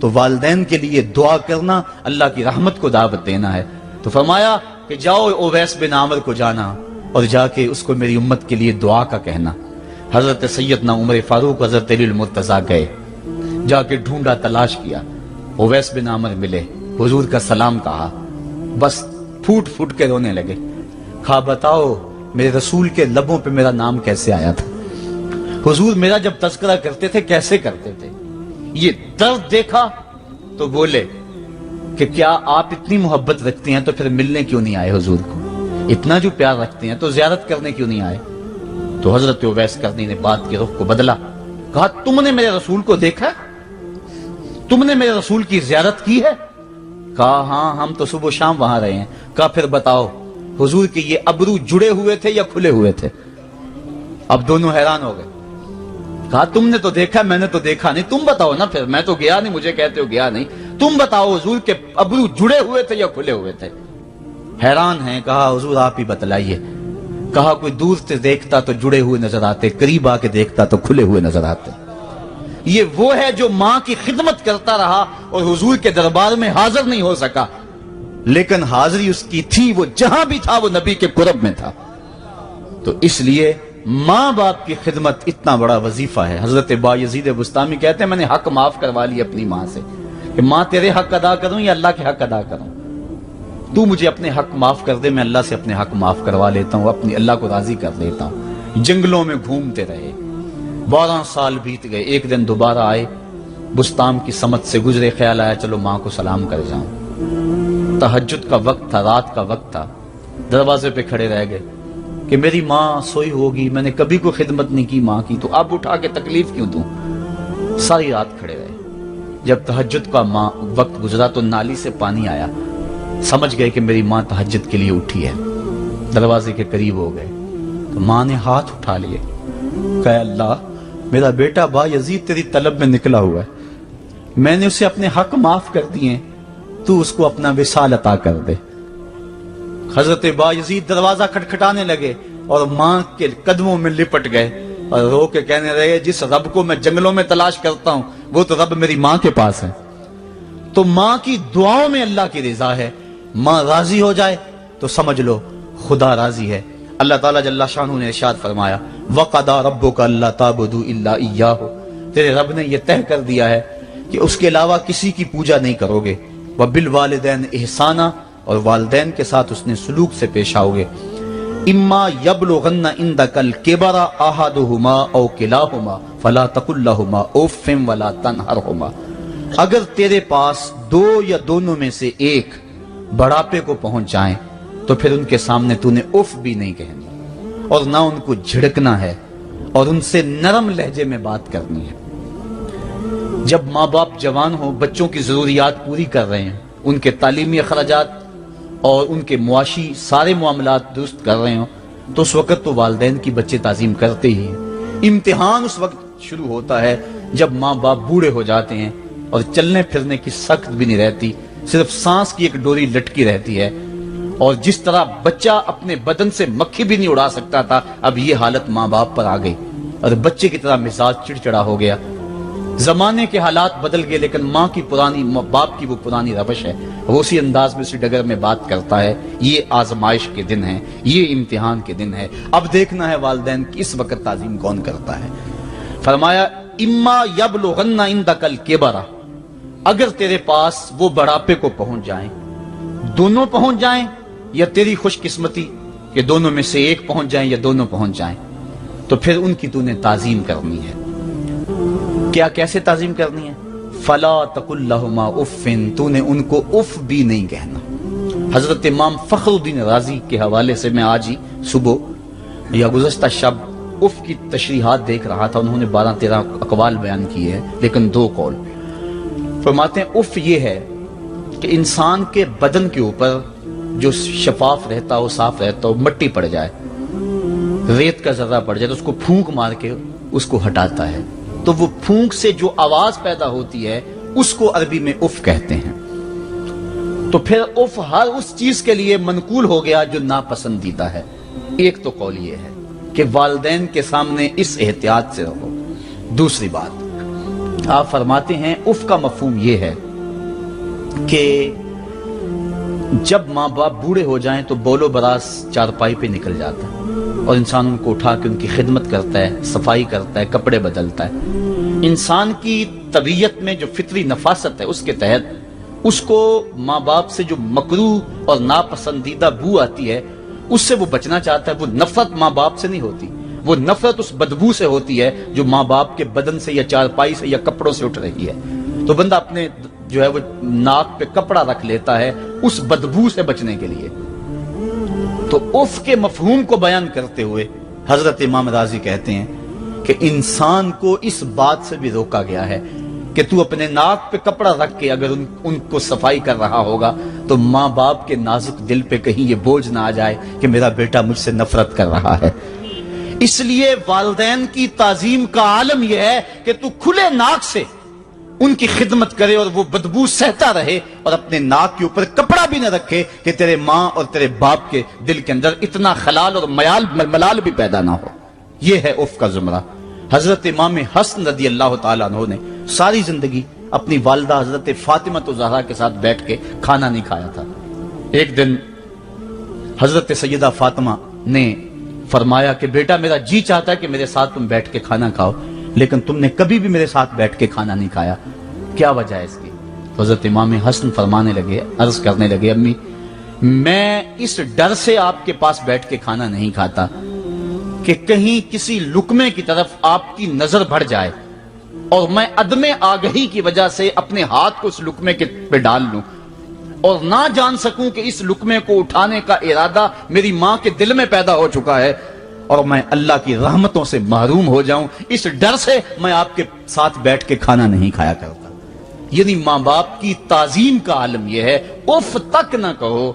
تو والدین کے لیے دعا کرنا اللہ کی رحمت کو دعوت دینا ہے۔ تو فرمایا کہ جاؤ اویس بن عامر کو جانا اور جا کے اس کو میری امت کے لیے دعا کا کہنا۔ حضرت سیدنا عمر فاروق حضرت علی المرتضیٰ گئے، جا کے ڈھونڈا، تلاش کیا، اویس بن عامر ملے، حضور کا سلام کہا، بس پھوٹ پھوٹ کے رونے لگے، کہا بتاؤ میرے رسول کے لبوں پہ میرا نام کیسے آیا تھا، حضور میرا جب تذکرہ کرتے تھے کیسے کرتے تھے۔ یہ درد دیکھا تو بولے کہ کیا آپ اتنی محبت رکھتے ہیں تو پھر ملنے کیوں نہیں آئے حضور کو، اتنا جو پیار رکھتے ہیں تو زیارت کرنے کیوں نہیں آئے۔ تو حضرت اویس کرنی نے بات کے رخ کو بدلا، کہا تم نے میرے رسول کو دیکھا، تم نے میرے رسول کی زیارت کی ہے؟ کہا ہاں ہم تو صبح و شام وہاں رہے ہیں۔ کہا پھر بتاؤ حضور کے یہ ابرو جڑے ہوئے تھے یا کھلے ہوئے تھے؟ اب دونوں حیران ہو گئے، کہا تم نے تو دیکھا، میں نے تو دیکھا نہیں، تم بتاؤ نا، پھر میں تو گیا نہیں، مجھے کہتے ہو گیا نہیں، تم بتاؤ حضور کے ابرو جڑے ہوئے تھے یا کھلے ہوئے تھے؟ حیران ہیں، کہا حضور آپ ہی بتلائیے۔ کہا کوئی دور سے دیکھتا تو جڑے ہوئے نظر آتے، قریب آ کے دیکھتا تو کھلے ہوئے نظر آتے۔ یہ وہ ہے جو ماں کی خدمت کرتا رہا اور حضور کے دربار میں حاضر نہیں ہو سکا، لیکن حاضری اس کی تھی، وہ جہاں بھی تھا وہ نبی کے قرب میں تھا۔ تو اس لیے ماں باپ کی خدمت اتنا بڑا وظیفہ ہے۔ حضرت بایزید بستامی کہتے ہیں میں نے حق معاف کروا لی اپنی ماں سے، کہ ماں تیرے حق ادا کروں یا اللہ کے حق ادا کروں، تو مجھے اپنے حق معاف کر دے، میں اللہ سے اپنے حق معاف کروا لیتا ہوں، اپنی اللہ کو راضی کر لیتا ہوں۔ جنگلوں میں گھومتے رہے، 12 سال بیت گئے، ایک دن دوبارہ آئے، بستام کی سمت سے گزرے، خیال آیا چلو ماں کو سلام کر جاؤں۔ تہجد کا وقت تھا، رات کا وقت تھا، دروازے پہ کھڑے رہ گئے کہ میری ماں سوئی ہوگی، میں نے کبھی کوئی خدمت نہیں کی ماں کی، تو اب اٹھا کے تکلیف کیوں دوں؟ ساری رات کھڑے رہے۔ جب تہجد کا وقت گزرا تو نالی سے پانی آیا، سمجھ گئے کہ میری ماں تہجد کے لیے اٹھی ہے، دروازے کے قریب ہو گئے تو ماں نے ہاتھ اٹھا لیے، کہا اللہ میرا بیٹا بایزید تیری طلب میں نکلا ہوا ہے، میں نے اسے اپنے حق معاف کر دیے، تو اس کو اپنا وصال عطا کر دے۔ حضرت بایزید دروازہ کھٹکھٹانے لگے اور ماں کے قدموں میں لپٹ گئے اور رو کے کہنے لگے جس رب کو میں جنگلوں میں تلاش کرتا ہوں وہ تو رب میری ماں کے پاس ہے۔ تو ماں کی دعاؤں میں اللہ کی رضا ہے، ماں راضی ہو جائے تو سمجھ لو خدا راضی ہے۔ اللہ تعالیٰ جل شانہ نے ارشاد فرمایا وَقَضَىٰ رَبُّكَ أَلَّا تَعْبُدُوا إِلَّا إِيَّاهُ، تیرے رب نے یہ طے کر دیا ہے کہ اس کے علاوہ کسی کی پوجا نہیں کرو گے، وَبِالْوَالِدَيْنِ إِحْسَانًا، اور والدین کے ساتھ اس نے سلوک سے پیش آؤ گے۔ اِمَّا يَبْلُغَنَّ عِندَكَ الْكِبَرَ أَحَدُهُمَا أَوْ كِلَاهُمَا فَلَا تَقُل لَّهُمَا أُفٍّ وَلَا تَنْهَرْهُمَا، اگر تیرے پاس دو یا دونوں میں سے ایک بڑھاپے کو پہنچ جائیں تو پھر ان کے سامنے تو نے اف بھی نہیں کہنی اور نہ ان کو جھڑکنا ہے اور ان سے نرم لہجے میں بات کرنی ہے۔ جب ماں باپ جوان ہو، بچوں کی ضروریات پوری کر رہے ہیں، ان کے تعلیمی اخراجات اور ان کے معاشی سارے معاملات درست کر رہے ہوں، تو اس وقت تو والدین کی بچے تعظیم کرتے ہی ہیں۔ امتحان اس وقت شروع ہوتا ہے جب ماں باپ بوڑھے ہو جاتے ہیں اور چلنے پھرنے کی سخت بھی نہیں رہتی، صرف سانس کی ایک ڈوری لٹکی رہتی ہے، اور جس طرح بچہ اپنے بدن سے مکھی بھی نہیں اڑا سکتا تھا، اب یہ حالت ماں باپ پر آ گئی اور بچے کی طرح مزاج چڑچڑا ہو گیا۔ زمانے کے حالات بدل گئے لیکن ماں باپ کی وہ پرانی روش ہے، وہ اسی انداز میں اسی ڈگر میں بات کرتا ہے۔ یہ آزمائش کے دن ہیں، یہ امتحان کے دن ہے، اب دیکھنا ہے والدین کی اس وقت تعظیم کون کرتا ہے۔ فرمایا اما یبلغن عندک الکبر، اگر تیرے پاس وہ بڑھاپے کو پہنچ جائیں، دونوں پہنچ جائیں یا تیری خوش قسمتی کہ دونوں میں سے ایک پہنچ جائیں یا دونوں پہنچ جائیں، تو پھر ان کی تو نے تعظیم کرنی ہے۔ کیا کیسے تعظیم کرنی ہے؟ فلا تقل لہما اف، تو نے ان کو اف بھی نہیں کہنا۔ حضرت امام فخر الدین رازی کے حوالے سے میں آج ہی صبح یا گزشتہ شب اف کی تشریحات دیکھ رہا تھا، انہوں نے 12-13 اقوال بیان کیے ہیں لیکن 2 قول فرماتے ہیں۔ اف یہ ہے کہ انسان کے بدن کے اوپر جو شفاف رہتا ہو، صاف رہتا ہو، مٹی پڑ جائے، ریت کا ذرہ پڑ جائے تو اس کو پھونک مار کے اس کو ہٹاتا ہے، تو وہ پھونک سے جو آواز پیدا ہوتی ہے اس کو عربی میں اف کہتے ہیں۔ تو پھر اف ہر اس چیز کے لیے منقول ہو گیا جو ناپسندیدہ ہے۔ ایک تو قول یہ ہے کہ والدین کے سامنے اس احتیاط سے رہو۔ دوسری بات آپ فرماتے ہیں اف کا مفہوم یہ ہے کہ جب ماں باپ بوڑھے ہو جائیں تو بول و براز چارپائی پہ نکل جاتا ہے اور انسان ان کو اٹھا کے ان کی خدمت کرتا ہے، صفائی کرتا ہے، کپڑے بدلتا ہے۔ انسان کی طبیعت میں جو فطری نفاست ہے اس کے تحت اس کو ماں باپ سے جو مکروہ اور ناپسندیدہ بو آتی ہے اس سے وہ بچنا چاہتا ہے۔ وہ نفرت ماں باپ سے نہیں ہوتی، وہ نفرت اس بدبو سے ہوتی ہے جو ماں باپ کے بدن سے یا چارپائی سے یا کپڑوں سے اٹھ رہی ہے۔ تو بندہ اپنے جو ہے وہ ناک پہ کپڑا رکھ لیتا ہے اس بدبو سے بچنے کے لیے۔ تو اف کے مفہوم کو بیان کرتے ہوئے حضرت امام رازی کہتے ہیں کہ انسان کو اس بات سے بھی روکا گیا ہے کہ تو اپنے ناک پہ کپڑا رکھ کے اگر ان کو صفائی کر رہا ہوگا تو ماں باپ کے نازک دل پہ کہیں یہ بوجھ نہ آ جائے کہ میرا بیٹا مجھ سے نفرت کر رہا ہے۔ اس لیے والدین کی تعظیم کا عالم یہ ہے کہ تو کھلے ناک سے ان کی خدمت کرے اور وہ بدبو سہتا رہے اور اپنے ناک کے اوپر کپڑا بھی نہ رکھے کہ تیرے ماں اور تیرے باپ کے دل کے اندر اتنا خلال اور ملال بھی پیدا نہ ہو۔ یہ ہے اف کا زمرہ۔ حضرت امام حسن رضی اللہ تعالیٰ عنہ نے ساری زندگی اپنی والدہ حضرت فاطمہ زہرا کے ساتھ بیٹھ کے کھانا نہیں کھایا تھا۔ ایک دن حضرت سیدہ فاطمہ نے فرمایا کہ بیٹا میرا جی چاہتا ہے کہ میرے ساتھ تم بیٹھ کے کھانا کھاؤ، لیکن تم نے کبھی بھی میرے ساتھ بیٹھ کے کھانا نہیں کھایا، کیا وجہ ہے اس کی؟ حضرت امام حسن فرمانے لگے، عرض کرنے لگے، امی میں اس ڈر سے آپ کے پاس بیٹھ کے کھانا نہیں کھاتا کہ کہیں کسی لقمے کی طرف آپ کی نظر بڑھ جائے اور میں عدم آگہی کی وجہ سے اپنے ہاتھ کو اس لقمے کے پہ ڈال لوں اور نہ جان سکوں کہ اس لقمے کو اٹھانے کا ارادہ میری ماں کے دل میں پیدا ہو چکا ہے اور میں اللہ کی رحمتوں سے محروم ہو جاؤں، اس ڈر سے میں آپ کے ساتھ بیٹھ کے کھانا نہیں کھایا کرتا۔ یعنی ماں باپ کی تعظیم کا عالم یہ ہے، اف تک نہ کہو۔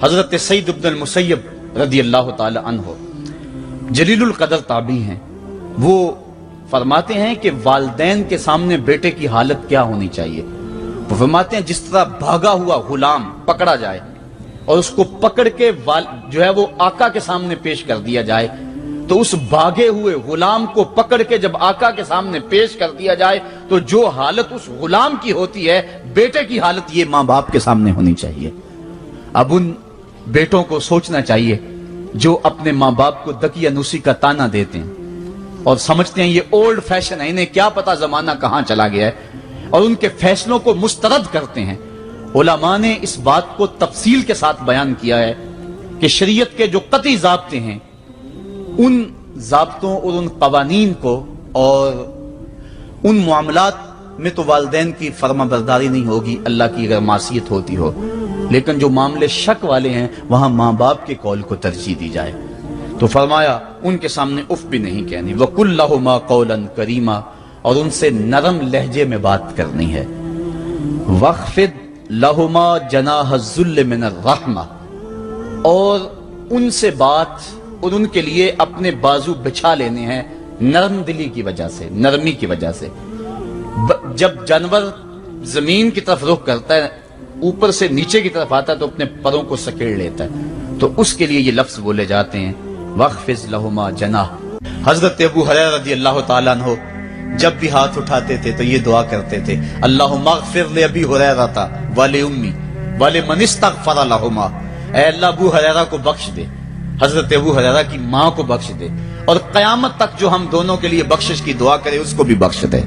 حضرت سعید بن المسیب رضی اللہ تعالی عنہ جلیل القدر تابعی ہیں، وہ فرماتے ہیں کہ والدین کے سامنے بیٹے کی حالت کیا ہونی چاہیے۔ وہ فرماتے ہیں جس طرح بھاگا ہوا غلام پکڑا جائے اور اس کو پکڑ کے جو ہے وہ آقا کے سامنے پیش کر دیا جائے، تو اس بھاگے ہوئے غلام کو پکڑ کے جب آقا کے سامنے پیش کر دیا جائے تو جو حالت اس غلام کی ہوتی ہے بیٹے کی حالت یہ ماں باپ کے سامنے ہونی چاہیے۔ اب ان بیٹوں کو سوچنا چاہیے جو اپنے ماں باپ کو دقیانوسی کا تانا دیتے ہیں اور سمجھتے ہیں یہ اولڈ فیشن ہے، انہیں کیا پتا زمانہ کہاں چلا گیا ہے، اور ان کے فیصلوں کو مسترد کرتے ہیں۔ علماء نے اس بات کو تفصیل کے ساتھ بیان کیا ہے کہ شریعت کے جو قطعی ضابطے ہیں ان ضابطوں اور ان قوانین کو اور ان معاملات میں تو والدین کی فرما برداری نہیں ہوگی اللہ کی اگر معصیت ہوتی ہو، لیکن جو معاملے شک والے ہیں وہاں ماں باپ کے قول کو ترجیح دی جائے۔ تو فرمایا ان کے سامنے اف بھی نہیں کہنی، وَقُلْ لَهُمَا قَوْلًا كَرِيمًا، اور ان سے نرم لہجے میں بات کرنی ہے۔ وَاخْفِضْ لَهُمَا جَنَاحَ الذُّلِّ مِنَ الرَّحْمَةِ، اور ان سے بات اور ان کے لیے اپنے بازو بچھا لینے ہیں نرم دلی کی وجہ سے، نرمی کی وجہ سے۔ جب جانور زمین کی طرف رخ کرتا ہے اوپر سے نیچے کی طرف آتا ہے تو اپنے پروں کو سکیڑ لیتا ہے، تو اس کے لیے یہ لفظ بولے جاتے ہیں وَاخْفِضْ لَهُمَا جَنَاحَ۔ حضرت ابو ہریرہ رضی اللہ تعالیٰ عنہ جب بھی ہاتھ اٹھاتے تھے تو یہ دعا کرتے تھے، اللہم اغفر لأبی ہریرہ ولأمی ولمن استغفر لہما، اے اللہ ابو ہریرہ کو بخش دے، حضرت ابو ہریرہ کی ماں کو بخش دے، اور قیامت تک جو ہم دونوں کے لیے بخشش کی دعا کرے اس کو بھی بخش دے۔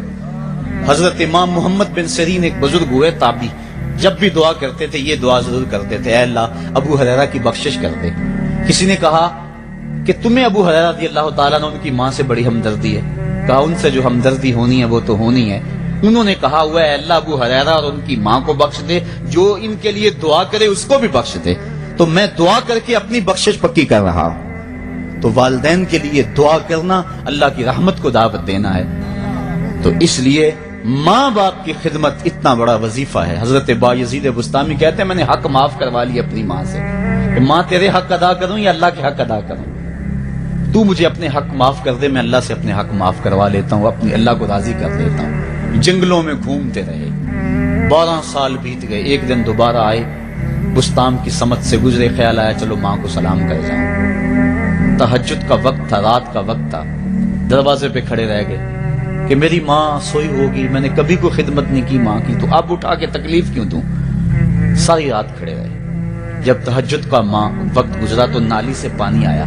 حضرت امام محمد بن سیرین ایک بزرگ ہوئے تابعی، جب بھی دعا کرتے تھے یہ دعا ضرور کرتے تھے، اے اللہ ابو ہریرہ کی بخشش کر دے۔ کسی نے کہا کہ تمہیں ابو ہریرہ رضی اللہ تعالیٰ عنہ ان کی ماں سے بڑی ہمدردی ہے، کہا ان سے جو ہمدردی ہونی ہے وہ تو ہونی ہے۔ انہوں نے کہا ہوا ہے اللہ ابو ہریرہ اور ان کی ماں کو بخش دے، جو ان کے لیے دعا کرے اس کو بھی بخش دے۔ تو میں دعا کر کے اپنی بخشش پکی کر رہا ہوں۔ تو والدین کے لیے دعا کرنا اللہ کی رحمت کو دعوت دینا ہے۔ تو اس لیے ماں باپ کی خدمت اتنا بڑا وظیفہ ہے۔ حضرت بایزید بستامی کہتے ہیں میں نے حق معاف کروا لی اپنی ماں سے، کہ ماں تیرے حق ادا کروں یا اللہ کے حق ادا کروں، تو مجھے اپنے حق معاف کر دے، میں اللہ سے اپنے حق معاف کروا لیتا ہوں، اپنی اللہ کو راضی کر لیتا ہوں۔ جنگلوں میں گھومتے رہے، 12 سال بیت گئے، ایک دن دوبارہ آئے، بستام کی سمت سے گزرے، خیال آیا چلو ماں کو سلام کر جاؤں۔ تہجد کا وقت تھا، رات کا وقت تھا، دروازے پہ کھڑے رہ گئے، کہ میری ماں سوئی ہوگی, میں نے کبھی کوئی خدمت نہیں کی ماں کی, تو اب اٹھا کے تکلیف کیوں دوں. ساری رات کھڑے رہے. جب تہجد کا ماں وقت گزرا تو نالی سے پانی آیا,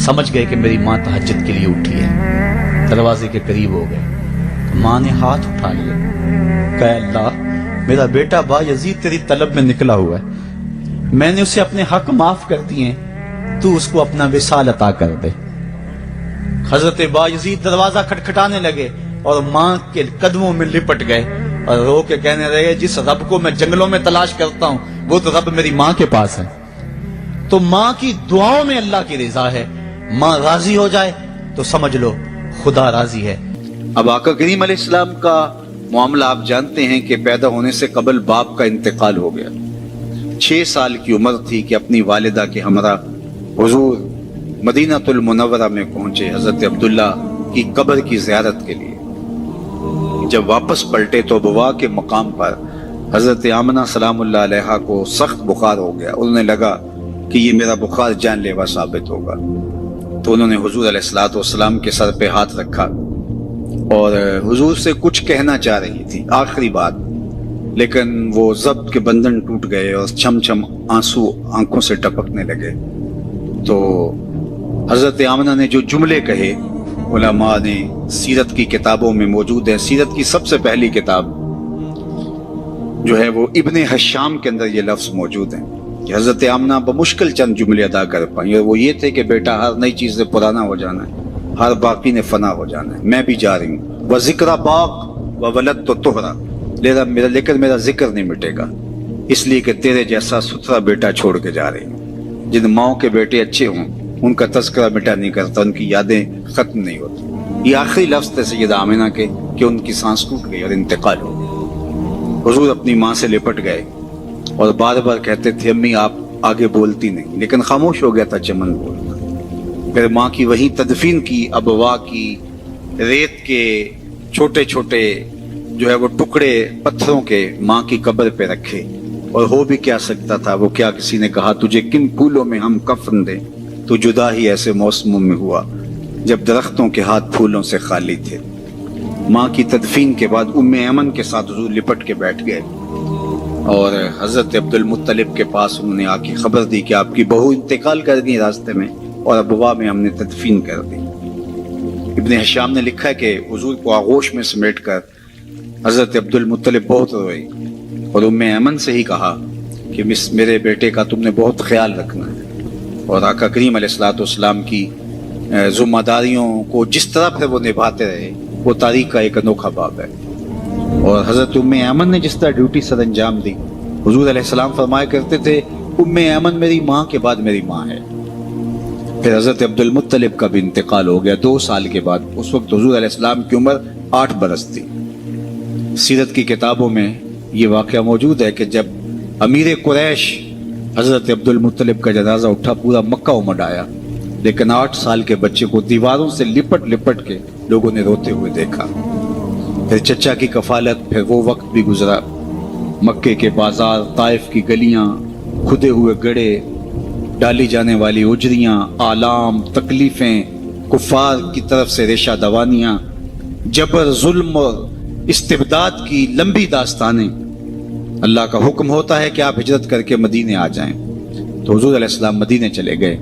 سمجھ گئے کہ میری ماں تہجد کے لیے اٹھی ہے. دروازے کے قریب ہو گئے. ماں نے ہاتھ اٹھا لیا, کہا اللہ میرا بیٹا با یزید تیری طلب میں نکلا ہوا ہے, میں نے اسے اپنے حق معاف کر دیے ہیں, تو اس کو اپنا وصال عطا کر دے. حضرت با یزید دروازہ کھٹکھٹانے لگے اور ماں کے قدموں میں لپٹ گئے اور رو کے کہنے لگے جس رب کو میں جنگلوں میں تلاش کرتا ہوں وہ تو رب میری ماں کے پاس ہے. تو ماں کی دعاؤں میں اللہ کی رضا ہے. ماں راضی ہو جائے تو سمجھ لو خدا راضی ہے. اب آقا کریم علیہ السلام کا معاملہ آپ جانتے ہیں کہ پیدا ہونے سے قبل باپ کا انتقال ہو گیا. 6 سال کی عمر تھی کہ اپنی والدہ کے ہمراہ حضور مدینہ المنورہ میں پہنچے حضرت عبداللہ کی قبر کی زیارت کے لیے. جب واپس پلٹے تو بوا کے مقام پر حضرت آمنہ سلام اللہ علیہا کو سخت بخار ہو گیا. انہیں لگا کہ یہ میرا بخار جان لیوا ثابت ہوگا, تو انہوں نے حضور علیہ الصلوۃ والسلام کے سر پہ ہاتھ رکھا اور حضور سے کچھ کہنا چاہ رہی تھی, آخری بات, لیکن وہ ضبط کے بندھن ٹوٹ گئے اور چھم چھم آنسو آنکھوں سے ٹپکنے لگے. تو حضرت آمنہ نے جو جملے کہے علماء نے سیرت کی کتابوں میں موجود ہے. سیرت کی سب سے پہلی کتاب جو ہے وہ ابن حشام کے اندر یہ لفظ موجود ہیں کہ حضرت آمنہ بمشکل چند جملے ادا کر پائیں, اور وہ یہ تھے کہ بیٹا ہر نئی چیز سے پرانا ہو جانا ہے, ہر باقی نے فنا ہو جانا ہے, میں بھی جا رہی ہوں. وہ ذکر باق و ولد تو تہرا, لیکن میرا ذکر نہیں مٹے گا, اس لیے کہ تیرے جیسا ستھرا بیٹا چھوڑ کے جا رہی ہوں. جن ماؤں کے بیٹے اچھے ہوں ان کا تذکرہ مٹا نہیں کرتا, ان کی یادیں ختم نہیں ہوتی. یہ آخری لفظ تھے سیدہ آمنہ کے کہ ان کی سانس ٹوٹ گئی اور انتقال ہو گیا. حضور اپنی ماں سے لپٹ گئے اور بار بار کہتے تھے امی آپ آگے بولتی نہیں, لیکن خاموش ہو گیا تھا چمن بولنا. پھر ماں کی وہی تدفین کی. ابوا کی ریت کے چھوٹے چھوٹے جو ہے وہ ٹکڑے پتھروں کے ماں کی قبر پہ رکھے, اور ہو بھی کیا سکتا تھا. وہ کیا کسی نے کہا تجھے کن پھولوں میں ہم کفن دیں, تو جدا ہی ایسے موسموں میں ہوا جب درختوں کے ہاتھ پھولوں سے خالی تھے. ماں کی تدفین کے بعد ام ایمن کے ساتھ حضور لپٹ کے بیٹھ گئے اور حضرت عبد المطلب کے پاس انہوں نے آ کے خبر دی کہ آپ کی بہو انتقال کر گئی راستے میں, اور ابوا میں ہم نے تدفین کر دی. ابن حشام نے لکھا ہے کہ حضور کو آغوش میں سمیٹ کر حضرت عبد المطلب بہت روئے اور ام ایمن سے ہی کہا کہ میرے بیٹے کا تم نے بہت خیال رکھنا ہے. اور آقا کریم علیہ الصلوۃ والسلام کی ذمہ داریوں کو جس طرح پھر وہ نبھاتے رہے وہ تاریخ کا ایک انوکھا باب ہے. اور حضرت ام ایمن نے جس طرح ڈیوٹی سر انجام دی, حضور علیہ السلام فرمایا کرتے تھے ام ایمن میری ماں کے بعد میری ماں ہے. پھر حضرت عبد المطلب کا بھی انتقال ہو گیا 2 سال کے بعد. اس وقت حضور علیہ السلام کی عمر 8 برس تھی. سیرت کی کتابوں میں یہ واقعہ موجود ہے کہ جب امیر قریش حضرت عبد المطلب کا جنازہ اٹھا پورا مکہ امڈ آیا, لیکن 8 سال کے بچے کو دیواروں سے لپٹ لپٹ کے لوگوں نے روتے ہوئے دیکھا. پھر چچا کی کفالت, پھر وہ وقت بھی گزرا. مکے کے بازار, طائف کی گلیاں, کھدے ہوئے گڑھے, ڈالی جانے والی اجریاں, آلام, تکلیفیں, کفار کی طرف سے ریشہ دوانیاں, جبر, ظلم اور استبداد کی لمبی داستانیں. اللہ کا حکم ہوتا ہے کہ آپ ہجرت کر کے مدینے آ جائیں, تو حضور علیہ السلام مدینے چلے گئے.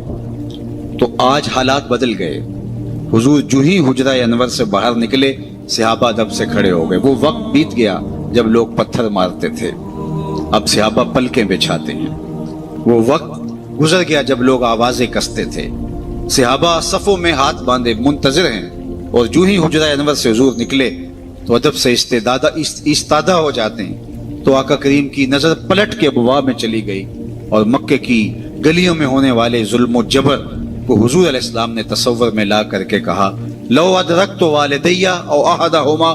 تو آج حالات بدل گئے. حضور جو ہی حجرہ انور سے باہر نکلے صحابہ دب سے کھڑے ہو گئے. وہ وقت بیت گیا جب لوگ پتھر مارتے تھے, اب صحابہ پلکیں بچھاتے ہیں. وہ وقت گزر گیا جب لوگ آوازیں کستے تھے. صحابہ صفوں میں ہاتھ باندھے منتظر ہیں, اور جو ہی حجرہ انور سے حضور نکلے تو ادب سے استادہ ہو جاتے ہیں. تو آقا کریم کی نظر پلٹ کے ابوا میں چلی گئی اور مکے کی گلیوں میں ہونے والے ظلم و جبر کو حضور علیہ السلام نے تصور میں لا کر کے کہا لو ادرکت والدیہ او احدہما,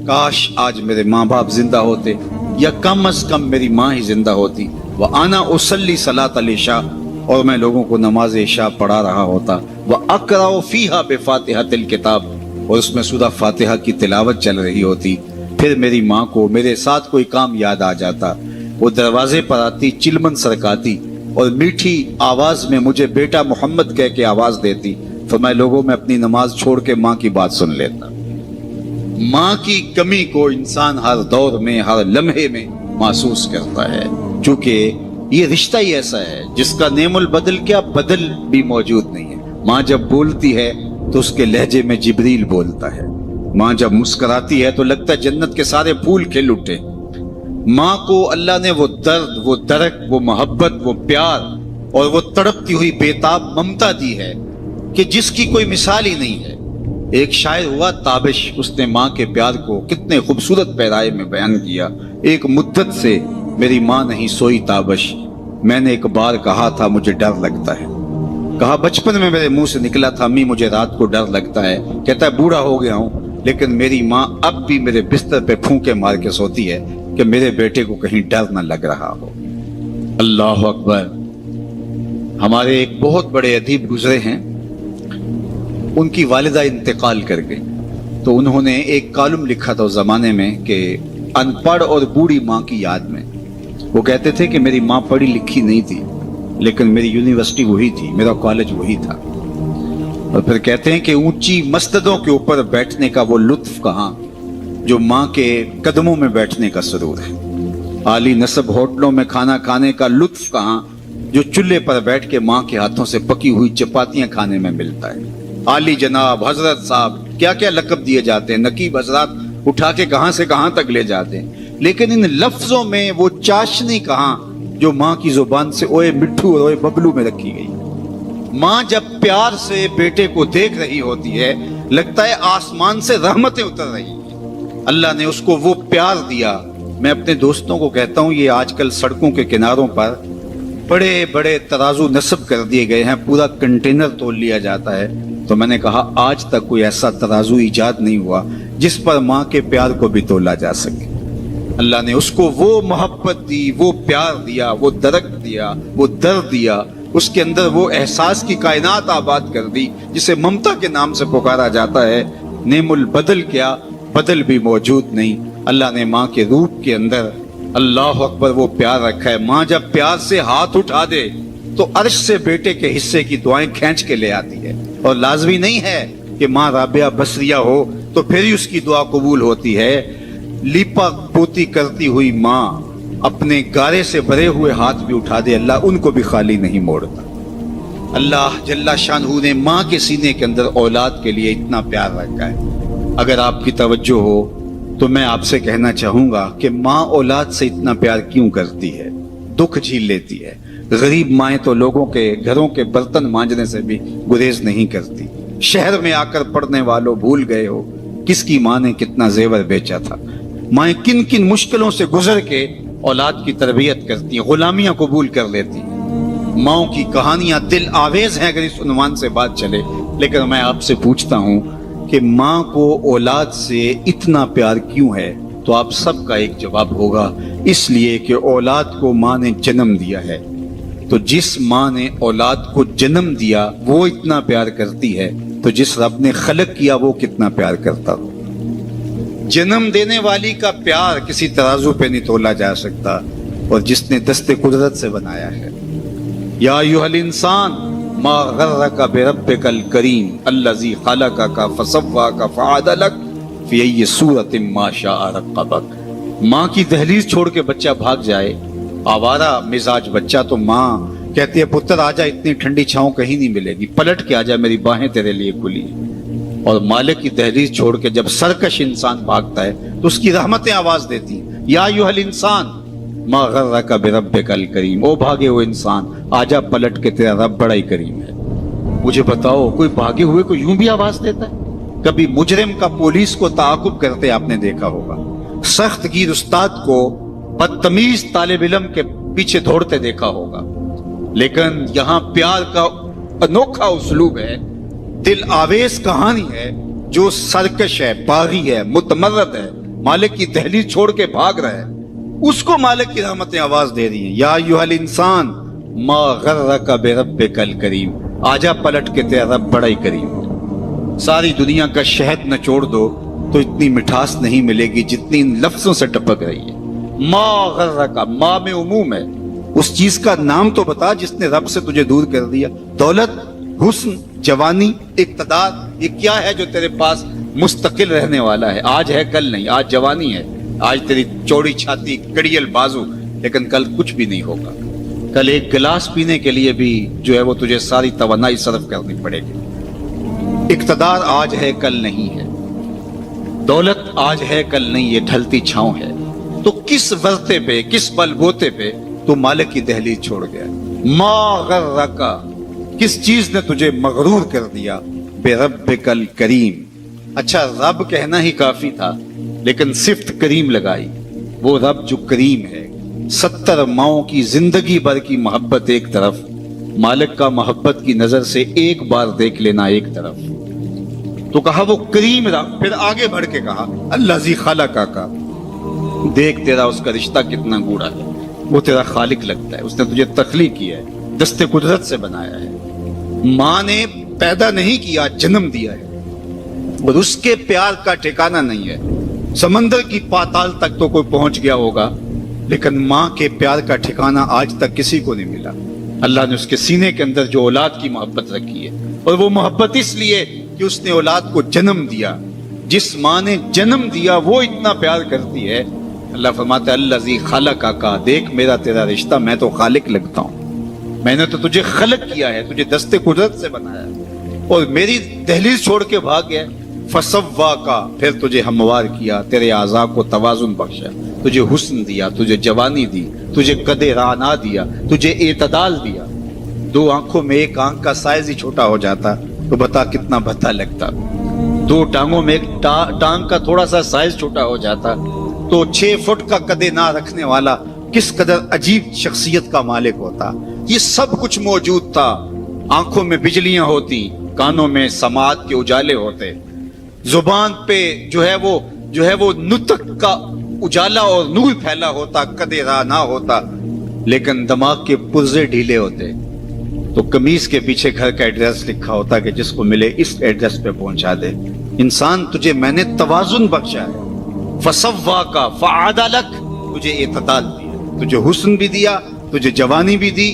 کاش آج میرے ماں باپ زندہ ہوتے یا کم از کم میری ماں ہی زندہ ہوتی. وانا اصلی صلاۃ العشاء, اور میں لوگوں کو نماز عشاء پڑھا رہا ہوتا. واقرأ فیہا بفاتحۃ الکتاب, اور اس میں سورہ فاتحہ کی تلاوت چل رہی ہوتی. پھر میری ماں کو میرے ساتھ کوئی کام یاد آ جاتا, وہ دروازے پر آتی, چلمن سرکاتی اور میٹھی آواز میں مجھے بیٹا محمد کہہ کے آواز دیتی. فرمایا لوگوں میں اپنی نماز چھوڑ کے ماں کی بات سن لیتا. ماں کی کمی کو انسان ہر دور میں ہر لمحے میں محسوس کرتا ہے، چونکہ یہ رشتہ ہی ایسا ہے جس کا نعم البدل کیا بدل بھی موجود نہیں ہے۔ ماں جب بولتی ہے تو اس کے لہجے میں جبریل بولتا ہے، ماں جب مسکراتی ہے تو لگتا ہے جنت کے سارے پھول کھل اٹھے۔ ماں کو اللہ نے وہ درد، وہ درک، وہ محبت، وہ پیار اور وہ تڑپتی ہوئی بےتاب ممتا دی ہے کہ جس کی کوئی مثال ہی نہیں ہے۔ ایک شاعر ہوا تابش، اس نے ماں کے پیار کو کتنے خوبصورت پیرائے میں بیان کیا۔ ایک مدت سے میری ماں نہیں سوئی تابش، میں نے ایک بار کہا تھا مجھے ڈر لگتا ہے، کہا بچپن میں میرے منہ سے نکلا تھا امی مجھے رات کو ڈر لگتا ہے، کہتا ہے بوڑھا ہو گیا ہوں لیکن میری ماں اب بھی میرے بستر پہ پھونکے مار کے سوتی ہے کہ میرے بیٹے کو کہیں ڈر نہ لگ رہا ہو۔ اللہ اکبر۔ ہمارے ایک بہت بڑے ادیب گزرے ہیں، ان کی والدہ انتقال کر گئی تو انہوں نے ایک کالم لکھا تھا اس زمانے میں کہ ان پڑھ اور بوڑھی ماں کی یاد میں۔ وہ کہتے تھے کہ میری ماں پڑھی لکھی نہیں تھی لیکن میری یونیورسٹی وہی تھی، میرا کالج وہی تھا۔ اور پھر کہتے ہیں کہ اونچی مسندوں کے اوپر بیٹھنے کا وہ لطف کہاں جو ماں کے قدموں میں بیٹھنے کا سرور ہے، عالی نسب ہوٹلوں میں کھانا کھانے کا لطف کہاں جو چولہے پر بیٹھ کے ماں کے ہاتھوں سے پکی ہوئی چپاتیاں کھانے میں ملتا ہے۔ عالی جناب، حضرت صاحب، کیا کیا لقب دیے جاتے ہیں، نقیب حضرات اٹھا کے کہاں سے کہاں تک لے جاتے ہیں، لیکن ان لفظوں میں وہ چاشنی کہاں جو ماں کی زبان سے اوئے مٹھو اور اوئے ببلو میں رکھی گئی۔ ماں جب پیار سے بیٹے کو دیکھ رہی ہوتی ہے لگتا ہے آسمان سے رحمتیں اتر رہی ہیں، اللہ نے اس کو وہ پیار دیا۔ میں اپنے دوستوں کو کہتا ہوں یہ آج کل سڑکوں کے کناروں پر بڑے بڑے ترازو نصب کر دیے گئے ہیں، پورا کنٹینر تول لیا جاتا ہے، تو میں نے کہا آج تک کوئی ایسا ترازو ایجاد نہیں ہوا جس پر ماں کے پیار کو بھی تولا جا سکے۔ اللہ نے اس کو وہ محبت دی، وہ پیار دیا، وہ درک دیا، وہ درد دیا، اس کے اندر وہ احساس کی کائنات آباد کر دی جسے ممتا کے نام سے پکارا جاتا ہے۔ نعم البدل کیا بدل بھی موجود نہیں، اللہ نے ماں کے روپ کے اندر اللہ اکبر وہ پیار رکھا ہے۔ ماں جب پیار سے ہاتھ اٹھا دے تو عرش سے بیٹے کے حصے کی دعائیں کھینچ کے لے آتی ہے، اور لازمی نہیں ہے کہ ماں رابعہ بصریہ ہو تو پھر ہی اس کی دعا قبول ہوتی ہے۔ لیپا پوتی کرتی ہوئی ماں اپنے گارے سے بھرے ہوئے ہاتھ بھی اٹھا دے، اللہ ان کو بھی خالی نہیں موڑتا۔ اللہ جل شانہ نے ماں کے سینے کے اندر اولاد کے لیے اتنا پیار رکھا ہے۔ اگر آپ کی توجہ ہو تو میں آپ سے کہنا چاہوں گا کہ ماں اولاد سے اتنا پیار کیوں کرتی ہے، دکھ جھیل لیتی ہے۔ غریب مائیں تو لوگوں کے گھروں کے برتن مانجنے سے بھی گریز نہیں کرتی۔ شہر میں آ کر پڑھنے والوں بھول گئے ہو کس کی ماں نے کتنا زیور بیچا تھا۔ مائیں کن کن مشکلوں سے گزر کے اولاد کی تربیت کرتی ہیں، غلامیاں قبول کر لیتی ہیں۔ ماؤں کی کہانیاں دل آویز ہیں اگر اس عنوان سے بات چلے، لیکن میں آپ سے پوچھتا ہوں کہ ماں کو اولاد سے اتنا پیار کیوں ہے، تو آپ سب کا ایک جواب ہوگا، اس لیے کہ اولاد کو ماں نے جنم دیا ہے۔ تو جس ماں نے اولاد کو جنم دیا وہ اتنا پیار کرتی ہے تو جس رب نے خلق کیا وہ کتنا پیار کرتا ہو۔ جنم دینے والی کا پیار کسی ترازو پہ نہیں تولا جا سکتا، اور جس نے دست قدرت سے بنایا ہے۔ یا ایھا الانسان ما غرک بربک الکریم الذی خلقک فسواک فعدلک فی ای صورۃ ما شاء رکبک۔ ماں کی دہلیز چھوڑ کے بچہ بھاگ جائے، آوارہ مزاج بچہ، تو ماں کہتی ہے پتر آجا، اتنی ٹھنڈی چھاؤں کہیں نہیں ملے گی، پلٹ کے آجا، میری باہیں تیرے لیے کھلی ہیں۔ اور مالک کی دہلیز چھوڑ کے جب سرکش انسان بھاگتا ہے تو اس کی رحمتیں آواز دیتی ہیں، یا ایھا الانسان ما غرک بربک الکریم، او بھاگے ہوئے انسان آجا پلٹ کے، تیرا رب بڑا ہی کریم ہے۔ مجھے بتاؤ کوئی بھاگے ہوئے کو یوں بھی آواز دیتا ہے؟ کبھی مجرم کا پولیس کو تعاقب کرتے آپ نے دیکھا ہوگا، سخت گیر استاد کو بدتمیز طالب علم کے پیچھے دوڑتے دیکھا ہوگا، لیکن یہاں پیار کا انوکھا اسلوب ہے، دل آویز کہانی ہے، جو سرکش ہے، باغی ہے، متمرد ہے، مالک کی دہلیز چھوڑ کے بھاگ رہا ہے، اس کو مالک کی رحمتیں آواز دے رہی ہیں، یا ایھا الانسان ما غرک بربک الکریم، آجا پلٹ کے، تیرا رب بڑا ہی کریم ہے۔ ساری دنیا کا شہد نچوڑ دو تو اتنی مٹھاس نہیں ملے گی جتنی ان لفظوں سے ٹپک رہی ہے۔ ما غرک، ما میں عموم ہے، اس چیز کا نام تو بتا جس نے رب سے تجھے دور کر دیا۔ دولت، حسن، جوانی، اقتدار، یہ کیا ہے جو تیرے پاس مستقل رہنے والا ہے؟ آج ہے کل نہیں، آج جوانی ہے، آج تیری چوڑی چھاتی، کڑیل بازو، لیکن کل کچھ بھی نہیں ہوگا۔ کل ایک گلاس پینے کے لیے بھی جو ہے وہ تجھے ساری توانائی صرف کرنی پڑے گی۔ اقتدار آج ہے کل نہیں ہے، دولت آج ہے کل نہیں، یہ ڈھلتی چھاؤں ہے۔ تو کس ورطے پہ، کس بل بوتے پہ تو مالک کی دہلیز چھوڑ گیا؟ ما غرک، کس چیز نے تجھے مغرور کر دیا؟ بے ربک الکریم، اچھا رب کہنا ہی کافی تھا، لیکن صفت کریم لگائی۔ وہ رب جو کریم ہے، 70 ماؤں کی زندگی بھر کی محبت ایک طرف، مالک کا محبت کی نظر سے ایک بار دیکھ لینا ایک طرف، تو کہا وہ کریم رب۔ پھر آگے بڑھ کے کہا الذی خلقک، دیکھ تیرا اس کا رشتہ کتنا گوڑا ہے، وہ تیرا خالق لگتا ہے، اس نے تجھے تخلیق کیا ہے، دست قدرت سے بنایا ہے۔ ماں نے پیدا نہیں کیا، جنم دیا ہے، اور اس کے پیار کا ٹھکانہ نہیں ہے۔ سمندر کی پاتال تک تو کوئی پہنچ گیا ہوگا، لیکن ماں کے پیار کا ٹھکانہ آج تک کسی کو نہیں ملا۔ اللہ نے اس کے سینے کے اندر جو اولاد کی محبت رکھی ہے، اور وہ محبت اس لیے کہ اس نے اولاد کو جنم دیا۔ جس ماں نے جنم دیا وہ اتنا پیار کرتی ہے، اللہ فرماتا ہے الذی خلقک، دیکھ میرا تیرا رشتہ، میں تو خالق لگتا ہوں، میں نے تو تجھے خلق کیا ہے، تجھے دست قدرت سے بنایا ہے، اور میری دہلیز چھوڑ کے بھاگ گیا۔ فسواک، پھر تجھے ہموار کیا، تیرے اعضاء کو توازن بخشا، تجھے حسن دیا، تجھے جوانی دی، تجھے قد رانا دیا، تجھے اعتدال دیا۔ 2 آنکھوں میں ایک آنکھ کا سائز ہی چھوٹا ہو جاتا تو بتا کتنا بھتا لگتا۔ 2 ٹانگوں میں ایک ٹانگ کا تھوڑا سا سائز چھوٹا ہو جاتا تو 6 فٹ کا قد نہ رکھنے والا کس قدر عجیب شخصیت کا مالک ہوتا۔ یہ سب کچھ موجود تھا، آنکھوں میں بجلیاں ہوتی، کانوں میں سماعت کے اجالے ہوتے، زبان پہ جو ہے وہ نطق کا اجالا اور نور پھیلا ہوتا، قد رانا ہوتا، لیکن دماغ کے پرزے ڈھیلے ہوتے۔ تو قمیص کے پیچھے گھر کا ایڈریس لکھا ہوتا کہ جس کو ملے اس ایڈریس پہ پہنچا دے۔ انسان تجھے میں نے توازن بخشا ہے، فسواک فعدلک، تجھے اعتدال دیا، تجھے حسن بھی دیا، تجھے جوانی بھی دی،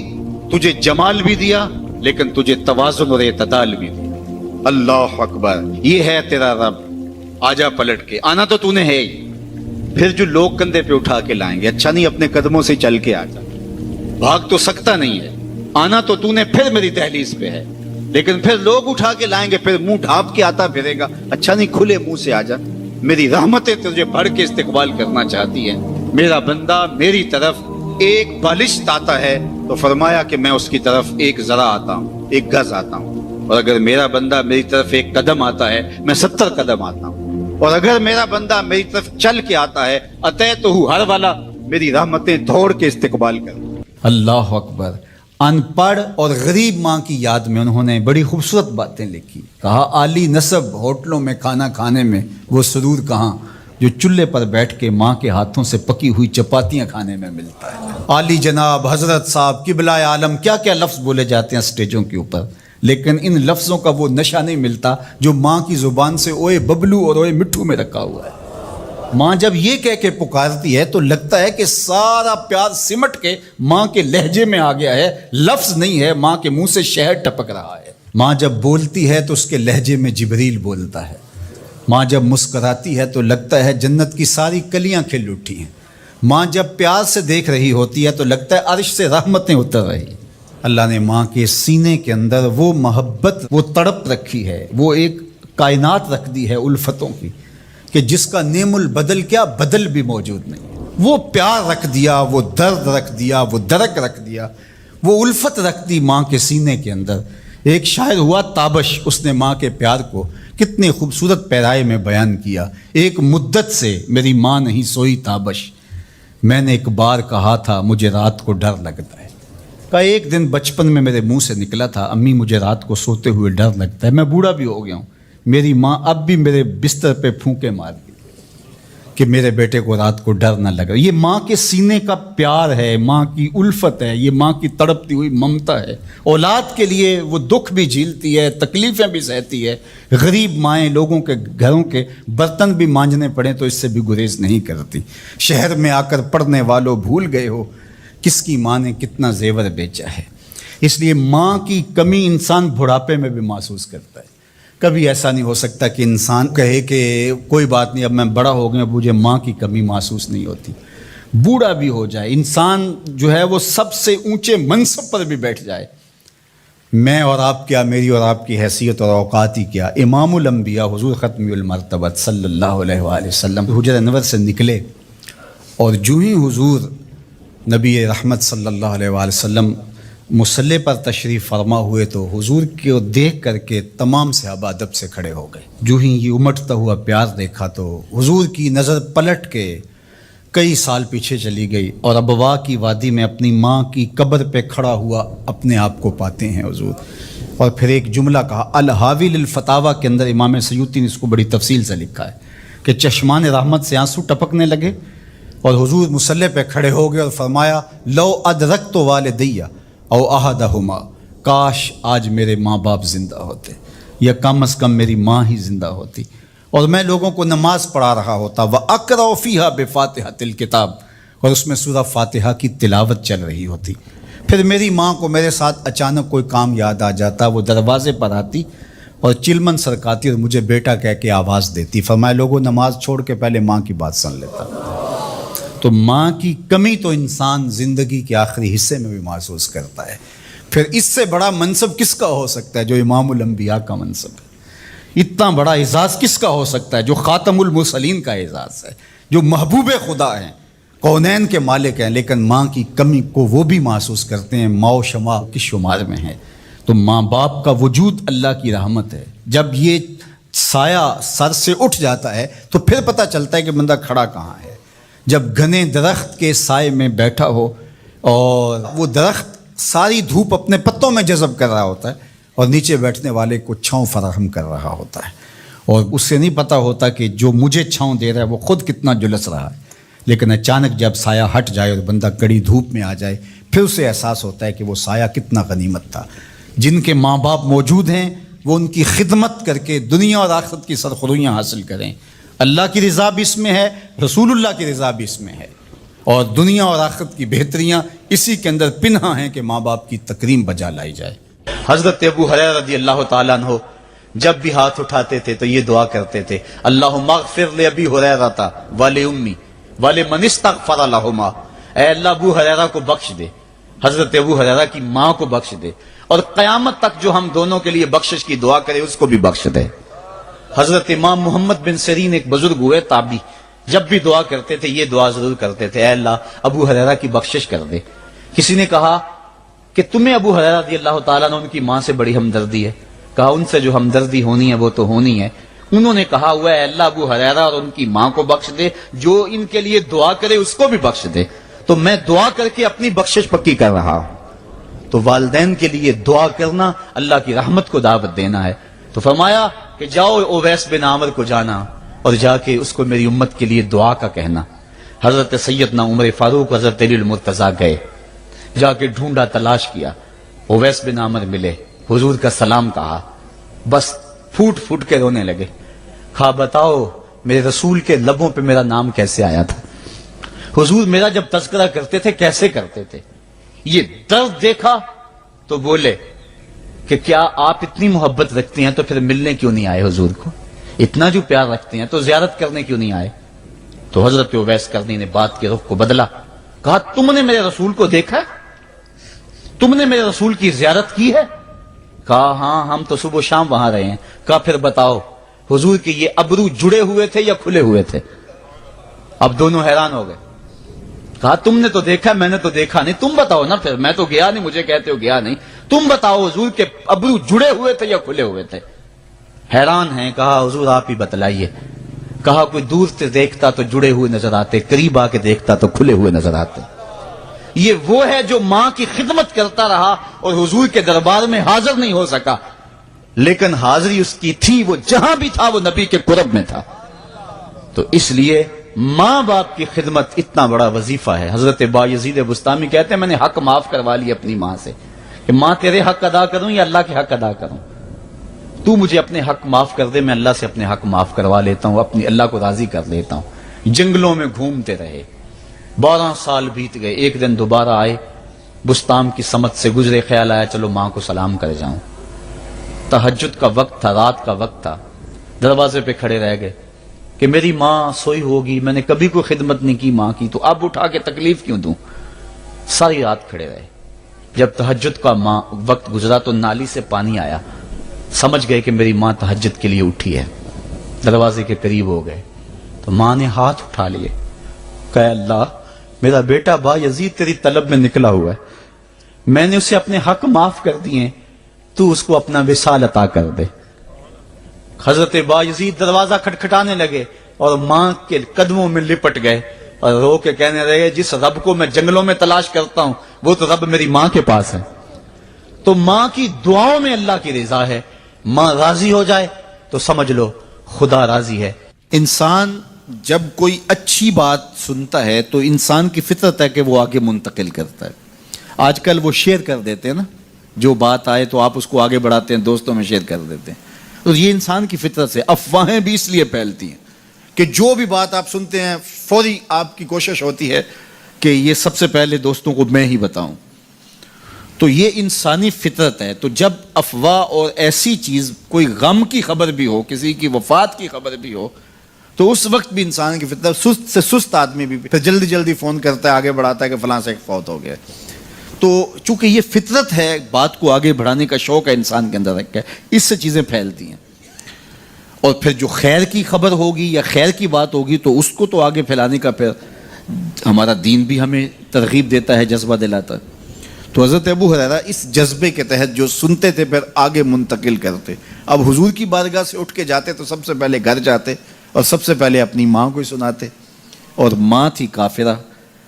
تجھے جمال بھی دیا، لیکن تجھے توازن اور اعتدال بھی دیا۔ اللہ اکبر، یہ ہے تیرا رب۔ آجا پلٹ کے، آنا تو تو نے ہے ہی، پھر جو لوگ کندھے پہ اٹھا کے لائیں گے، اچھا نہیں اپنے قدموں سے چل کے آجا، بھاگ تو سکتا نہیں ہے، آنا تو تو نے پھر میری دہلیز پہ ہے، لیکن پھر لوگ اٹھا کے لائیں گے، پھر منہ ڈھانپ کے آتا پھرے گا، اچھا نہیں کھلے منہ سے آجا، میری رحمتیں تجھے بڑھ کے استقبال کرنا چاہتی ہیں۔ میرا بندہ میری طرف ایک بالشت آتا ہے تو فرمایا کہ میں اس کی طرف 1 ذرا آتا ہوں، 1 گز آتا ہوں، اور اگر میرا بندہ میری طرف 1 قدم آتا ہے میں 70 قدم آتا ہوں، اور اگر میرا بندہ میری طرف چل کے آتا ہے اتیتہ ہر والا، میری رحمتیں دوڑ کے استقبال کر۔ اللہ اکبر۔ ان پڑھ اور غریب ماں کی یاد میں انہوں نے بڑی خوبصورت باتیں لکھی، کہا عالی نسب ہوٹلوں میں کھانا کھانے میں وہ سرور کہاں جو چولہے پر بیٹھ کے ماں کے ہاتھوں سے پکی ہوئی چپاتیاں کھانے میں ملتا ہے۔ عالی جناب، حضرت صاحب، قبلہ عالم، کیا کیا لفظ بولے جاتے ہیں سٹیجوں کے اوپر، لیکن ان لفظوں کا وہ نشہ نہیں ملتا جو ماں کی زبان سے اوئے ببلو اور اوئے مٹھو میں رکھا ہوا ہے۔ ماں جب یہ کہہ کے پکارتی ہے تو لگتا ہے کہ سارا پیار سمٹ کے ماں کے لہجے میں آ گیا ہے، لفظ نہیں ہے، ماں کے منہ سے شہد ٹپک رہا ہے۔ ماں جب بولتی ہے تو اس کے لہجے میں جبریل بولتا ہے۔ ماں جب مسکراتی ہے تو لگتا ہے جنت کی ساری کلیاں کھل اٹھی ہیں۔ ماں جب پیار سے دیکھ رہی ہوتی ہے تو لگتا ہے عرش سے رحمتیں اتر رہی ہیں۔ اللہ نے ماں کے سینے کے اندر وہ محبت، وہ تڑپ رکھی ہے، وہ ایک کائنات رکھ دی ہے الفتوں کی، کہ جس کا نیم البدل کیا بدل بھی موجود نہیں۔ وہ پیار رکھ دیا، وہ درد رکھ دیا، وہ درک رکھ دیا، وہ الفت رکھ دی ماں کے سینے کے اندر۔ ایک شاعر ہوا تابش، اس نے ماں کے پیار کو کتنے خوبصورت پیرائے میں بیان کیا۔ ایک مدت سے میری ماں نہیں سوئی تابش، میں نے ایک بار کہا تھا مجھے رات کو ڈر لگتا ہے۔ کا ایک دن بچپن میں میرے منہ سے نکلا تھا امی مجھے رات کو سوتے ہوئے ڈر لگتا ہے۔ میں بوڑھا بھی ہو گیا ہوں، میری ماں اب بھی میرے بستر پہ پھونکے مارتی کہ میرے بیٹے کو رات کو ڈر نہ لگا۔ یہ ماں کے سینے کا پیار ہے، ماں کی الفت ہے، یہ ماں کی تڑپتی ہوئی ممتا ہے۔ اولاد کے لیے وہ دکھ بھی جھیلتی ہے، تکلیفیں بھی سہتی ہے۔ غریب مائیں لوگوں کے گھروں کے برتن بھی مانجنے پڑیں تو اس سے بھی گریز نہیں کرتی۔ شہر میں آ کر پڑھنے والوں بھول گئے ہو کس کی ماں نے کتنا زیور بیچا ہے۔ اس لیے ماں کی کمی انسان بڑھاپے میں بھی محسوس کرتا ہے. کبھی ایسا نہیں ہو سکتا کہ انسان کہے کہ کوئی بات نہیں اب میں بڑا ہو گیا اب مجھے ماں کی کمی محسوس نہیں ہوتی. بوڑھا بھی ہو جائے انسان جو ہے وہ سب سے اونچے منصب پر بھی بیٹھ جائے، میں اور آپ کیا، میری اور آپ کی حیثیت اور اوقات ہی کیا. امام الانبیاء حضور ختم المرتبت صلی اللہ علیہ وآلہ وسلم حجر انور سے نکلے اور جو ہی حضور نبی رحمت صلی اللہ علیہ وآلہ وسلم مصلی پر تشریف فرما ہوئے تو حضور کو دیکھ کر کے تمام صحابہ ادب سے کھڑے ہو گئے. جو ہی یہ امٹتا ہوا پیار دیکھا تو حضور کی نظر پلٹ کے کئی سال پیچھے چلی گئی اور ابوا کی وادی میں اپنی ماں کی قبر پہ کھڑا ہوا اپنے آپ کو پاتے ہیں حضور. اور پھر ایک جملہ کہا، الحاوی للفتاوی کے اندر امام سیوطی نے اس کو بڑی تفصیل سے لکھا ہے کہ چشمان رحمت سے آنسو ٹپکنے لگے اور حضور مصلی پہ کھڑے ہو گئے اور فرمایا لو ادرکت والدیہ او احدہما، کاش آج میرے ماں باپ زندہ ہوتے یا کم از کم میری ماں ہی زندہ ہوتی اور میں لوگوں کو نماز پڑھا رہا ہوتا. وَأَقْرَأُ فِيهَا بِفَاتِحَةِ الْكِتَابِ، اور اس میں سورہ فاتحہ کی تلاوت چل رہی ہوتی. پھر میری ماں کو میرے ساتھ اچانک کوئی کام یاد آ جاتا، وہ دروازے پر آتی اور چلمن سرکاتی اور مجھے بیٹا کہہ کے آواز دیتی. فرمایا لوگوں نماز چھوڑ کے پہلے ماں کی بات سن لیتا. تو ماں کی کمی تو انسان زندگی کے آخری حصے میں بھی محسوس کرتا ہے. پھر اس سے بڑا منصب کس کا ہو سکتا ہے جو امام الانبیاء کا منصب ہے؟ اتنا بڑا اعزاز کس کا ہو سکتا ہے جو خاتم المرسلین کا اعزاز ہے، جو محبوب خدا ہیں، کونین کے مالک ہیں، لیکن ماں کی کمی کو وہ بھی محسوس کرتے ہیں. ماں و شمع کس شمار میں ہے؟ تو ماں باپ کا وجود اللہ کی رحمت ہے. جب یہ سایہ سر سے اٹھ جاتا ہے تو پھر پتہ چلتا ہے کہ بندہ کھڑا کہاں ہے. جب گھنے درخت کے سائے میں بیٹھا ہو اور وہ درخت ساری دھوپ اپنے پتوں میں جذب کر رہا ہوتا ہے اور نیچے بیٹھنے والے کو چھاؤں فراہم کر رہا ہوتا ہے، اور اس سے نہیں پتہ ہوتا کہ جو مجھے چھاؤں دے رہا ہے وہ خود کتنا جلس رہا ہے. لیکن اچانک جب سایہ ہٹ جائے اور بندہ کڑی دھوپ میں آ جائے پھر اسے احساس ہوتا ہے کہ وہ سایہ کتنا غنیمت تھا. جن کے ماں باپ موجود ہیں وہ ان کی خدمت کر کے دنیا اور آخرت کی سرخرویاں حاصل کریں. اللہ کی رضا بھی اس میں ہے، رسول اللہ کی رضا بھی اس میں ہے، اور دنیا اور آخرت کی بہتریاں اسی کے اندر پنہاں ہیں کہ ماں باپ کی تکریم بجا لائی جائے. حضرت ابو ہریرہ رضی اللہ تعالیٰ عنہ جب بھی ہاتھ اٹھاتے تھے تو یہ دعا کرتے تھے، اللہم اغفر لابی ہریرہ ولی من استغفر لہما، اے اللہ ابو ہریرہ کو بخش دے، حضرت ابو ہریرہ کی ماں کو بخش دے، اور قیامت تک جو ہم دونوں کے لیے بخشش کی دعا کرے اس کو بھی بخش دے. حضرت امام محمد بن سیرین ایک بزرگ ہوئے تابعی، جب بھی دعا کرتے تھے یہ دعا ضرور کرتے تھے، اے اللہ ابو ہریرہ کی بخشش کر دے. کسی نے کہا کہ تمہیں ابو ہریرہ رضی اللہ تعالیٰ عنہ ان کی ماں سے بڑی ہمدردی ہے. کہا ان سے جو ہمدردی ہونی ہے وہ تو ہونی ہے. انہوں نے کہا ہوا ہے اللہ ابو ہریرہ اور ان کی ماں کو بخش دے، جو ان کے لیے دعا کرے اس کو بھی بخش دے. تو میں دعا کر کے اپنی بخشش پکی کر رہا ہوں. تو والدین کے لیے دعا کرنا اللہ کی رحمت کو دعوت دینا ہے. تو فرمایا کہ جاؤ اویس بن عامر کو جانا اور جا کے اس کو میری امت کے لیے دعا کا کہنا. حضرت سیدنا عمر فاروق حضرت علی المرتضیٰ گئے، جا کے ڈھونڈا، تلاش کیا، اویس بن عامر ملے، حضور کا سلام کہا، بس پھوٹ پھوٹ کے رونے لگے. کہا بتاؤ میرے رسول کے لبوں پہ میرا نام کیسے آیا تھا؟ حضور میرا جب تذکرہ کرتے تھے کیسے کرتے تھے؟ یہ درد دیکھا تو بولے کہ کیا آپ اتنی محبت رکھتے ہیں تو پھر ملنے کیوں نہیں آئے حضور کو؟ اتنا جو پیار رکھتے ہیں تو زیارت کرنے کیوں نہیں آئے؟ تو حضرت اویس کرنی نے بات کے رخ کو بدلا. کہا تم نے میرے رسول کو دیکھا؟ تم نے میرے رسول کی زیارت کی ہے؟ کہا ہاں ہم تو صبح و شام وہاں رہے ہیں. کہا پھر بتاؤ حضور کے یہ ابرو جڑے ہوئے تھے یا کھلے ہوئے تھے؟ اب دونوں حیران ہو گئے. کہا تم نے تو دیکھا میں نے تو دیکھا نہیں، تم بتاؤ نا. پھر میں تو گیا نہیں، مجھے کہتے ہو گیا نہیں، تم بتاؤ حضور کے ابرو جڑے ہوئے تھے یا کھلے ہوئے تھے؟ حیران ہیں. کہا حضور آپ ہی بتلائیے. کہا کوئی دور سے دیکھتا تو جڑے ہوئے نظر آتے، قریب آ کے دیکھتا تو کھلے ہوئے نظر آتے. یہ وہ ہے جو ماں کی خدمت کرتا رہا اور حضور کے دربار میں حاضر نہیں ہو سکا، لیکن حاضری اس کی تھی، وہ جہاں بھی تھا وہ نبی کے قرب میں تھا. تو اس لیے ماں باپ کی خدمت اتنا بڑا وظیفہ ہے. حضرت بایزید بستامی کہتے ہیں میں نے حق معاف کروا لی اپنی ماں سے کہ ماں تیرے حق ادا کروں یا اللہ کے حق ادا کروں؟ تو مجھے اپنے حق معاف کر دے، میں اللہ سے اپنے حق معاف کروا لیتا ہوں، اپنی اللہ کو راضی کر لیتا ہوں. جنگلوں میں گھومتے رہے، 12 سال بیت گئے. ایک دن دوبارہ آئے بستان کی سمت سے گزرے، خیال آیا چلو ماں کو سلام کر جاؤں۔ تہجد کا وقت تھا، رات کا وقت تھا، دروازے پہ کھڑے رہ گئے کہ میری ماں سوئی ہوگی، میں نے کبھی کوئی خدمت نہیں کی ماں کی، تو اب اٹھا کے تکلیف کیوں دوں؟ ساری رات کھڑے رہے۔ جب تہجد کا وقت گزرا تو نالی سے پانی آیا، سمجھ گئے کہ میری ماں تہجد کے لیے اٹھی ہے، دروازے کے قریب ہو گئے تو ماں نے ہاتھ اٹھا لیے، کہا اللہ میرا بیٹا با یزید تیری طلب میں نکلا ہوا ہے، میں نے اسے اپنے حق معاف کر دیے ہیں، تو اس کو اپنا وصال عطا کر دے۔ حضرت با یزید دروازہ کھٹکھٹانے لگے اور ماں کے قدموں میں لپٹ گئے اور رو کے کہنے لگے جس رب کو میں جنگلوں میں تلاش کرتا ہوں وہ تو رب میری ماں کے پاس ہے۔ تو ماں کی دعاؤں میں اللہ کی رضا ہے، ماں راضی ہو جائے تو سمجھ لو خدا راضی ہے۔ انسان جب کوئی اچھی بات سنتا ہے تو انسان کی فطرت ہے کہ وہ آگے منتقل کرتا ہے۔ آج کل وہ شیئر کر دیتے ہیں نا، جو بات آئے تو آپ اس کو آگے بڑھاتے ہیں، دوستوں میں شیئر کر دیتے ہیں۔ تو یہ انسان کی فطرت سے افواہیں بھی اس لیے پھیلتی ہیں کہ جو بھی بات آپ سنتے ہیں فوری آپ کی کوشش ہوتی ہے کہ یہ سب سے پہلے دوستوں کو میں ہی بتاؤں۔ تو یہ انسانی فطرت ہے۔ تو جب افواہ اور ایسی چیز، کوئی غم کی خبر بھی ہو، کسی کی وفات کی خبر بھی ہو، تو اس وقت بھی انسان کی فطرت، سست سے سست آدمی بھی پھر جلدی جلدی فون کرتا ہے، آگے بڑھاتا ہے کہ فلاں سے فوت ہو گیا۔ تو چونکہ یہ فطرت ہے، بات کو آگے بڑھانے کا شوق ہے انسان کے اندر رکھا ہے، اس سے چیزیں پھیلتی ہیں۔ اور پھر جو خیر کی خبر ہوگی یا خیر کی بات ہوگی تو اس کو تو آگے پھیلانے کا پھر ہمارا دین بھی ہمیں ترغیب دیتا ہے، جذبہ دلاتا ہے۔ تو حضرت ابو ہریرہ اس جذبے کے تحت جو سنتے تھے پھر آگے منتقل کرتے۔ اب حضور کی بارگاہ سے اٹھ کے جاتے تو سب سے پہلے گھر جاتے اور سب سے پہلے اپنی ماں کو ہی سناتے، اور ماں تھی کافرہ،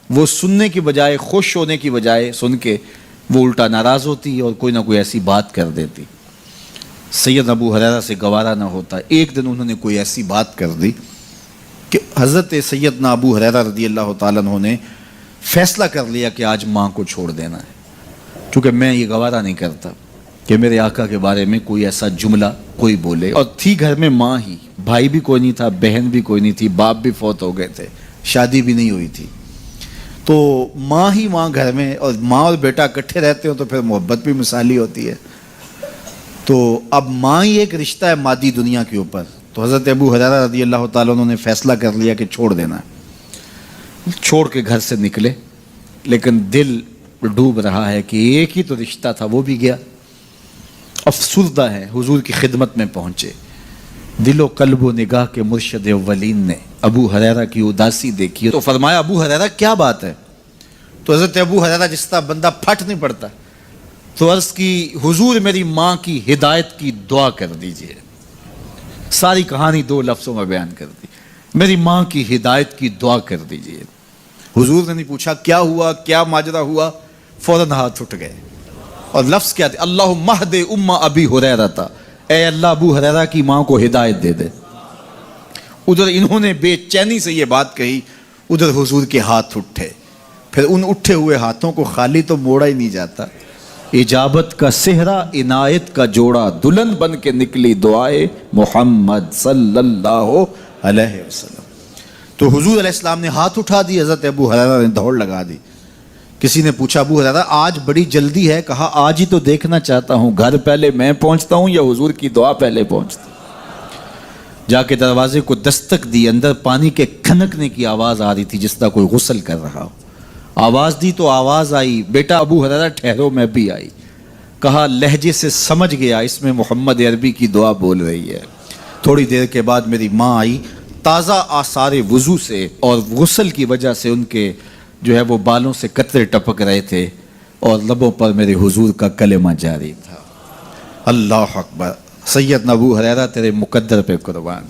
وہ سننے کی بجائے، خوش ہونے کی بجائے سن کے وہ الٹا ناراض ہوتی اور کوئی نہ کوئی ایسی بات کر دیتی۔ سید ابو ہریرہ سے گوارا نہ ہوتا، ایک دن انہوں نے کوئی ایسی بات کر دی کہ حضرت سیدنا ابو ہریرہ رضی اللہ تعالیٰ عنہ نے فیصلہ کر لیا کہ آج ماں کو چھوڑ دینا ہے، کیونکہ میں یہ گوارا نہیں کرتا کہ میرے آقا کے بارے میں کوئی ایسا جملہ کوئی بولے۔ اور تھی گھر میں ماں ہی، بھائی بھی کوئی نہیں تھا، بہن بھی کوئی نہیں تھی، باپ بھی فوت ہو گئے تھے، شادی بھی نہیں ہوئی تھی، تو ماں ہی ماں گھر میں، اور ماں اور بیٹا اکٹھے رہتے ہو تو پھر محبت بھی مثالی ہوتی ہے۔ تو اب ماں ہی ایک رشتہ ہے مادی دنیا کے اوپر، تو حضرت ابو ہریرہ رضی اللہ تعالیٰ عنہ نے فیصلہ کر لیا کہ چھوڑ دینا ہے۔ چھوڑ کے گھر سے نکلے، لیکن دل ڈوب رہا ہے کہ ایک ہی تو رشتہ تھا وہ بھی گیا۔ افسردہ ہے، حضور کی خدمت میں پہنچے، دل و قلب و نگاہ کے مرشد اولین نے ابو ہریرہ کی اداسی دیکھی تو فرمایا ابو ہریرہ کیا بات ہے؟ تو حضرت ابو ہریرہ جس طرح بندہ پھٹ نہیں پڑتا، تو عرض کی حضور میری ماں کی ہدایت کی دعا کر دیجئے۔ ساری کہانی 2 لفظوں میں بیان کر دی، میری ماں کی ہدایت کی دعا کر دیجئے۔ حضور نے نہیں پوچھا کیا ہوا، کیا ماجرا ہوا، فوراً ہاتھ اٹھ گئے، اور لفظ کیا تھے؟ اللہم اہد ام ابی ہریرہ تھا، اے اللہ ابو ہریرہ کی ماں کو ہدایت دے دے۔ ادھر انہوں نے بے چینی سے یہ بات کہی، ادھر حضور کے ہاتھ اٹھے، پھر ان اٹھے ہوئے ہاتھوں کو خالی تو موڑا ہی نہیں جاتا۔ اجابت کا صحرا، عنایت کا جوڑا، دلہن بن کے نکلی دعائے محمد صلی اللہ علیہ وسلم۔ تو حضور علیہ السلام نے ہاتھ اٹھا دی، حضرت ابو ہریرہ نے دوڑ لگا دی۔ کسی نے پوچھا ابو ہریرہ آج بڑی جلدی ہے؟ کہا آج ہی تو دیکھنا چاہتا ہوں، گھر پہلے میں پہنچتا ہوں یا حضور کی دعا پہلے پہنچتی؟ جا کے دروازے کو دستک دی، اندر پانی کے کھنکنے کی آواز آ رہی تھی جس طرح کوئی غسل کر رہا ہو۔ آواز دی تو آواز آئی، بیٹا ابو ہریرہ ٹھہرو، میں بھی آئی۔ کہا لہجے سے سمجھ گیا اس میں محمد عربی کی دعا بول رہی ہے۔ تھوڑی دیر کے بعد میری ماں آئی، تازہ آثار وضو سے، اور غسل کی وجہ سے ان کے جو ہے وہ بالوں سے قطرے ٹپک رہے تھے، اور لبوں پر میرے حضور کا کلمہ جاری تھا۔ اللہ اکبر، سیدنا ابو ہریرہ تیرے مقدر پہ قربان۔